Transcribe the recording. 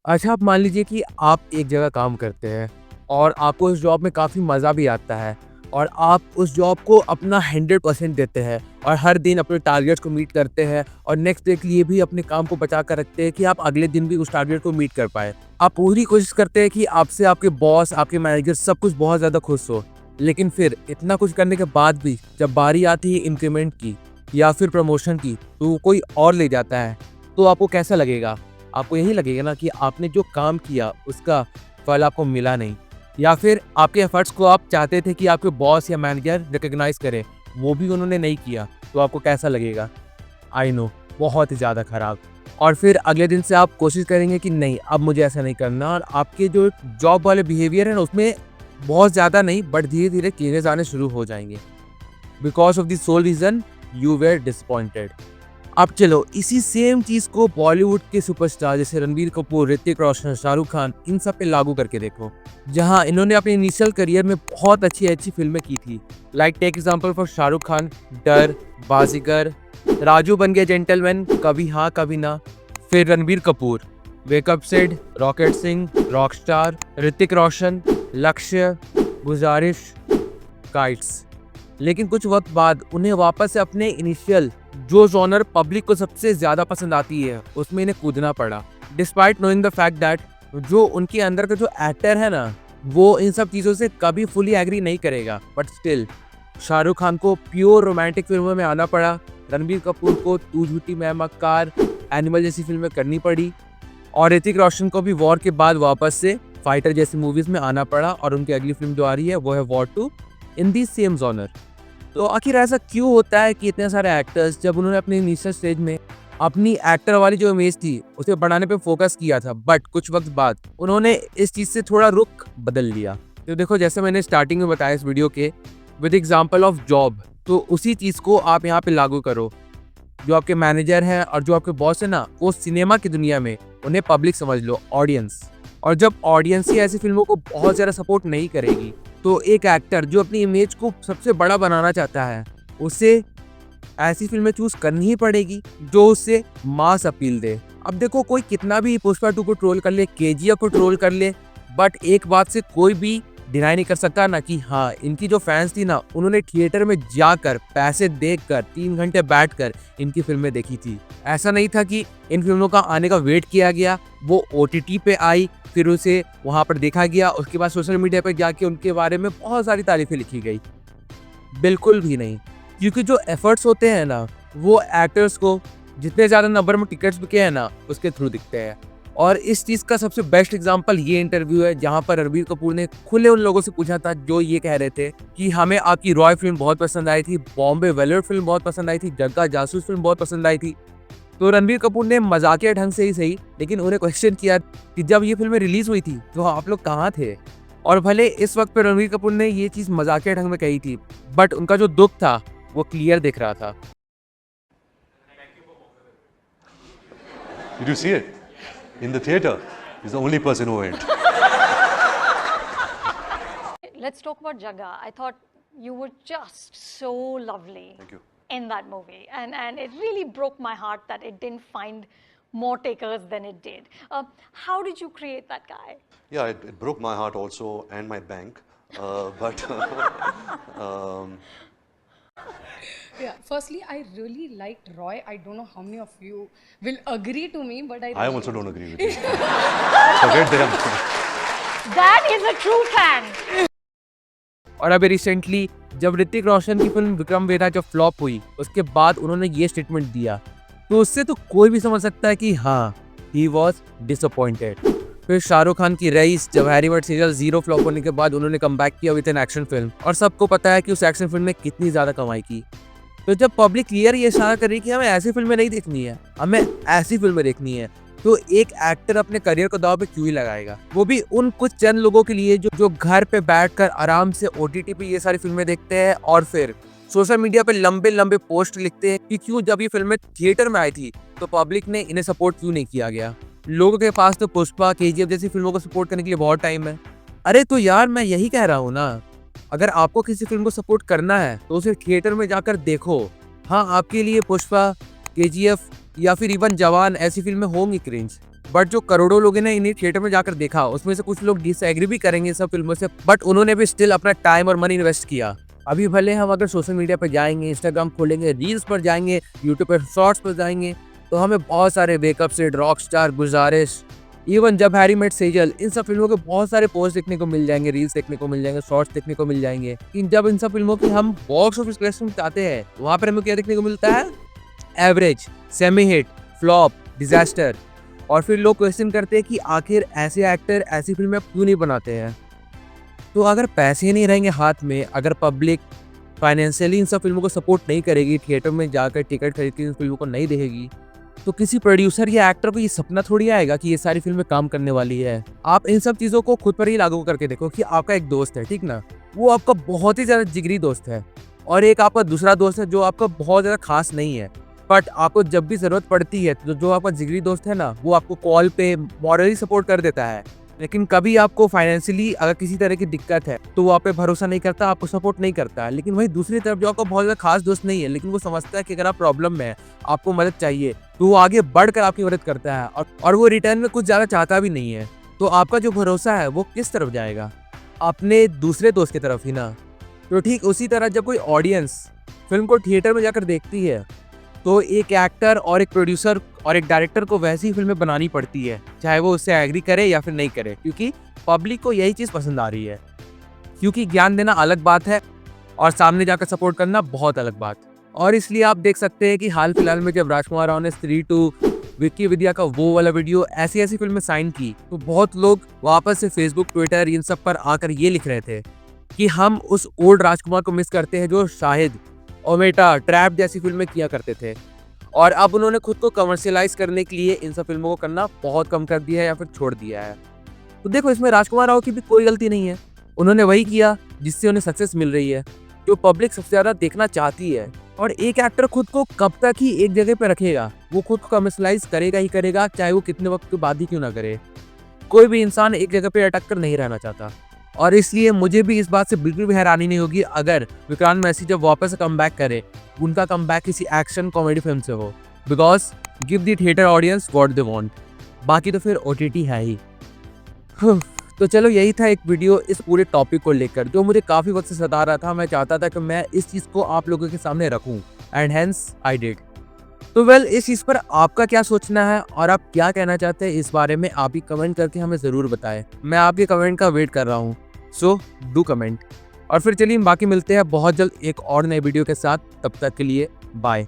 अच्छा, आप मान लीजिए कि आप एक जगह काम करते हैं और आपको उस जॉब में काफ़ी मज़ा भी आता है और आप उस जॉब को अपना 100% देते हैं और हर दिन अपने टारगेट्स को मीट करते हैं और नेक्स्ट डे के लिए भी अपने काम को बचा कर रखते हैं कि आप अगले दिन भी उस टारगेट को मीट कर पाएँ। आप पूरी कोशिश करते हैं कि आपसे आपके बॉस, आपके मैनेजर सब कुछ बहुत ज़्यादा खुश हो। लेकिन फिर इतना कुछ करने के बाद भी जब बारी आती है इंक्रीमेंट की या फिर प्रमोशन की, तो वो कोई और ले जाता है, तो आपको कैसा लगेगा? आपको यही लगेगा ना कि आपने जो काम किया उसका फल आपको मिला नहीं, या फिर आपके एफर्ट्स को आप चाहते थे कि आपके बॉस या मैनेजर रिकॉग्नाइज करे, वो भी उन्होंने नहीं किया, तो आपको कैसा लगेगा? आई नो, बहुत ही ज़्यादा खराब। और फिर अगले दिन से आप कोशिश करेंगे कि नहीं, अब मुझे ऐसा नहीं करना, और आपके जो जॉब वाले बिहेवियर है ना उसमें बहुत ज़्यादा नहीं बट धीरे धीरे चेंजेस आने शुरू हो जाएंगे, because of the sole reason you were disappointed. अब चलो इसी सेम चीज़ को बॉलीवुड के सुपरस्टार जैसे रणबीर कपूर, ऋतिक रोशन, शाहरुख खान, इन सब पे लागू करके देखो, जहां इन्होंने अपने इनिशियल करियर में बहुत अच्छी अच्छी फिल्में की थी। Like take example for Shahrukh Khan, Darr, Baazigar, Raju बन गया जेंटलमैन, कभी हाँ कभी ना। फिर Ranbir Kapoor, wake up Sid, rocket Singh, rockstar, Hrithik Roshan, Lakshya, Guzaarish, kites. लेकिन कुछ वक्त बाद उन्हें वापस से अपने इनिशियल जो जॉनर पब्लिक को सबसे ज्यादा पसंद आती है उसमें इन्हें कूदना पड़ा, despite knowing the fact that जो उनके अंदर का जो एक्टर है ना वो इन सब चीज़ों से कभी फुली एग्री नहीं करेगा। बट स्टिल शाहरुख खान को प्योर रोमांटिक फिल्मों में आना पड़ा, रणबीर कपूर को तू झूठी मैं मक्कार, एनिमल जैसी फिल्में करनी पड़ी, और ऋतिक रोशन को भी वॉर के बाद वापस से फाइटर जैसी मूवीज में आना पड़ा, और उनकी अगली फिल्म जो आ रही है वो है war 2 in the same genre. तो आखिर ऐसा क्यों होता है कि इतने सारे एक्टर्स जब उन्होंने अपने इनिशियल स्टेज में अपनी एक्टर वाली जो इमेज थी उसे बढ़ाने पे फोकस किया था, बट कुछ वक्त बाद उन्होंने इस चीज़ से थोड़ा रुख बदल लिया। तो देखो, जैसे मैंने स्टार्टिंग में बताया इस वीडियो के विद एग्जांपल ऑफ जॉब, तो उसी चीज़ को आप यहाँ पे लागू करो। जो आपके मैनेजर हैं और जो आपके बॉस है ना, वो सिनेमा की दुनिया में उन्हें पब्लिक समझ लो, ऑडियंस। और जब ऑडियंस ही ऐसी फिल्मों को बहुत ज़्यादा सपोर्ट नहीं करेगी, तो एक एक्टर जो अपनी इमेज को सबसे बड़ा बनाना चाहता है उसे ऐसी फिल्में चूज करनी ही पड़ेगी जो उससे मास अपील दे। अब देखो, कोई कितना भी पुष्पा 2 को ट्रोल कर ले, केजीएफ को ट्रोल कर ले, बट एक बात से कोई भी डिनाई नहीं कर सकता ना कि हाँ, इनकी जो फैंस थी ना उन्होंने थिएटर में जाकर पैसे देकर 3 घंटे बैठकर इनकी फिल्में देखी थी। ऐसा नहीं था कि इन फिल्मों का आने का वेट किया गया, वो ओटीटी पे आई, फिर उसे वहाँ पर देखा गया, उसके बाद सोशल मीडिया पर जाके उनके बारे में बहुत सारी तारीफें लिखी गई। बिल्कुल भी नहीं, क्योंकि जो एफर्ट्स होते हैं ना वो एक्टर्स को जितने ज़्यादा नंबर में टिकट्स बिके हैं ना उसके थ्रू दिखते हैं। और इस चीज़ का सबसे बेस्ट एग्जांपल ये इंटरव्यू है जहां पर रणबीर कपूर ने खुले उन लोगों से पूछा था जो ये कह रहे थे कि हमें आपकी रॉय फिल्म बहुत पसंद आई थी, बॉम्बे वेलर फिल्म बहुत पसंद आई थी, जग्गा जासूस फिल्म बहुत पसंद आई थी। तो रणबीर कपूर ने मजाकिया ढंग से ही सही लेकिन उन्हें क्वेश्चन किया कि जब ये फिल्में रिलीज हुई थी तो आप लोग कहाँ थे। और भले इस वक्त पे रणबीर कपूर ने ये चीज़ मजाकिया ढंग में कही थी, बट उनका जो दुख था वो क्लियर दिख रहा था। Did you see it? In the theater, he's the only person who went. Let's talk about Jagga. I thought you were just so lovely. Thank you. In that movie, and it really broke my heart that it didn't find more takers than it did. How did you create that guy? Yeah, it broke my heart also and my bank. But Yeah, firstly, I really liked Roy. I don't know how many of you will agree to me, but I I really also don't agree with you. Forget them. That is a true fan. और अभी recently जब ऋतिक रोशन की film Vikram Vedha जब flop हुई उसके बाद उन्होंने ये स्टेटमेंट दिया, तो उससे तो कोई भी समझ सकता है कि हाँ, ही वॉज डिसअपॉइंटेड। फिर शाहरुख खान की रईस, जब हैरी बट सीरियल 0 फ्लॉप होने के बाद उन्होंने कमबैक किया विद एन एक्शन फिल्म, और सबको पता है कि उस एक्शन फिल्म में कितनी ज़्यादा कमाई की। तो जब पब्लिक क्लियर ये इशारा कर रही है कि हमें ऐसी फिल्में नहीं देखनी है, हमें ऐसी फिल्में देखनी है, तो एक एक्टर अपने करियर को दांव पे क्यों ही लगाएगा, वो भी उन कुछ चंद लोगों के लिए जो घर पे बैठकर आराम से ओटीटी पे ये सारी फिल्में देखते हैं और फिर सोशल मीडिया पे लंबे लंबे पोस्ट लिखते हैं कि क्यों जब ये फिल्में थिएटर में आई थी तो पब्लिक ने इन्हें सपोर्ट क्यों नहीं किया गया। लोगों के पास तो पुष्पा, केजीएफ जैसी फिल्मों को सपोर्ट करने के लिए बहुत टाइम है। अरे तो यार, मैं यही कह रहा हूँ ना, अगर आपको किसी फिल्म को सपोर्ट करना है तो उसे थिएटर में जाकर देखो। हाँ, आपके लिए पुष्पा, केजीएफ या फिर इवन जवान ऐसी फिल्में होंगी क्रिंज, बट जो करोड़ों लोगों ने इन्हीं थिएटर में जाकर देखा, उसमें से कुछ लोग डिसएग्री भी करेंगे सब फिल्मों से, बट उन्होंने भी स्टिल अपना टाइम और मनी इन्वेस्ट किया। अभी भले हम अगर सोशल मीडिया पर जाएंगे, इंस्टाग्राम खोलेंगे, रील्स पर जाएंगे, यूट्यूब पर शॉर्ट्स पर जाएंगे, तो हमें बहुत सारे वेकअप सेट, रॉक स्टार, गुजारिश, इवन जब हैरी मेट सेजल, इन सब फिल्मों के बहुत सारे पोस्ट देखने को मिल जाएंगे, रील्स देखने को मिल जाएंगे, शॉर्ट्स देखने को मिल जाएंगे। कि जब इन सब फिल्मों की हम बॉक्स ऑफिस कलेक्शन चाहते हैं, वहाँ पर हमें क्या देखने को मिलता है? Average, semi hit, flop, disaster. और फिर लोग क्वेश्चन करते हैं कि आखिर ऐसे एक्टर ऐसी फिल्में क्यों नहीं बनाते हैं। तो अगर पैसे नहीं रहेंगे हाथ में, अगर पब्लिक फाइनेंशियली इन सब फिल्मों को सपोर्ट नहीं करेगी, थिएटर में जाकर टिकट खरीद के इन फिल्मों को नहीं देखेगी, तो किसी प्रोड्यूसर या एक्टर को ये सपना थोड़ी आएगा कि ये सारी फिल्में काम करने वाली है। आप इन सब चीज़ों को खुद पर ही लागू करके देखो कि आपका एक दोस्त है, ठीक ना, वो आपका बहुत ही ज़्यादा जिगरी दोस्त है, और एक आपका दूसरा दोस्त है जो आपका बहुत ज़्यादा खास नहीं है, बट आपको जब भी ज़रूरत पड़ती है तो जो आपका जिगरी दोस्त है ना, वो आपको कॉल पे मॉरली सपोर्ट कर देता है। लेकिन कभी आपको फाइनेंशियली अगर किसी तरह की दिक्कत है तो वो आप पे भरोसा नहीं करता, आपको सपोर्ट नहीं करता है। लेकिन वही दूसरी तरफ जो आपका बहुत ज़्यादा खास दोस्त नहीं है, लेकिन वो समझता है कि अगर आप प्रॉब्लम में है, आपको मदद चाहिए, तो वो आगे बढ़कर आपकी मदद करता है, और वो रिटर्न में कुछ ज़्यादा चाहता भी नहीं है। तो आपका जो भरोसा है वो किस तरफ जाएगा? अपने दूसरे दोस्त की तरफ ही ना। तो ठीक उसी तरह जब कोई ऑडियंस फिल्म को थिएटर में जाकर देखती है, तो एक एक्टर और एक प्रोड्यूसर और एक डायरेक्टर को वैसी फिल्में बनानी पड़ती है, चाहे वो उससे एग्री करे या फिर नहीं करे, क्योंकि पब्लिक को यही चीज़ पसंद आ रही है। क्योंकि ज्ञान देना अलग बात है और सामने जाकर सपोर्ट करना बहुत अलग बात। और इसलिए आप देख सकते हैं कि हाल फिलहाल में जब राजकुमार राव ने स्त्री 2, विक्की विद्या का वो वाला वीडियो, ऐसी ऐसी फिल्में साइन की, तो बहुत लोग वापस से फेसबुक, ट्विटर, इन सब पर आकर ये लिख रहे थे कि हम उस ओल्ड राजकुमार को मिस करते हैं जो शाहिद, ओमेटा, ट्रैप जैसी फिल्में किया करते थे। और अब उन्होंने खुद को कमर्शियलाइज करने के लिए इन सब फिल्मों को करना बहुत कम कर दिया है या फिर छोड़ दिया है। तो देखो, इसमें राजकुमार राव की भी कोई गलती नहीं है। उन्होंने वही किया जिससे उन्हें सक्सेस मिल रही है, जो पब्लिक सबसे ज़्यादा देखना चाहती है। और एक एक्टर खुद को कब तक ही एक जगह पे रखेगा? वो खुद को कमर्शियलाइज करेगा ही करेगा, चाहे वो कितने वक्त के बाद ही क्यों ना करे। कोई भी इंसान एक जगह पे अटक कर नहीं रहना चाहता। और इसलिए मुझे भी इस बात से बिल्कुल भी हैरानी नहीं होगी अगर विक्रांत मैसी जब वापस से कम बैक करे, उनका कम बैक किसी एक्शन कॉमेडी फिल्म से हो। Because give the theatre audience what they want, बाकी तो फिर OTT है ही। तो चलो, यही था एक वीडियो इस पूरे टॉपिक को लेकर, जो मुझे काफ़ी वक्त से सता रहा था। मैं चाहता था कि मैं इस चीज़ को आप लोगों के सामने रखूं, एंड हेंस आई डिड। तो वेल, इस चीज़ पर आपका क्या सोचना है और आप क्या कहना चाहते हैं इस बारे में, आप ही कमेंट करके हमें ज़रूर बताएं। मैं आपके कमेंट का वेट कर रहा हूँ, सो डू कमेंट। और फिर चलिए बाकी मिलते हैं बहुत जल्द एक और नए वीडियो के साथ। तब तक के लिए बाय।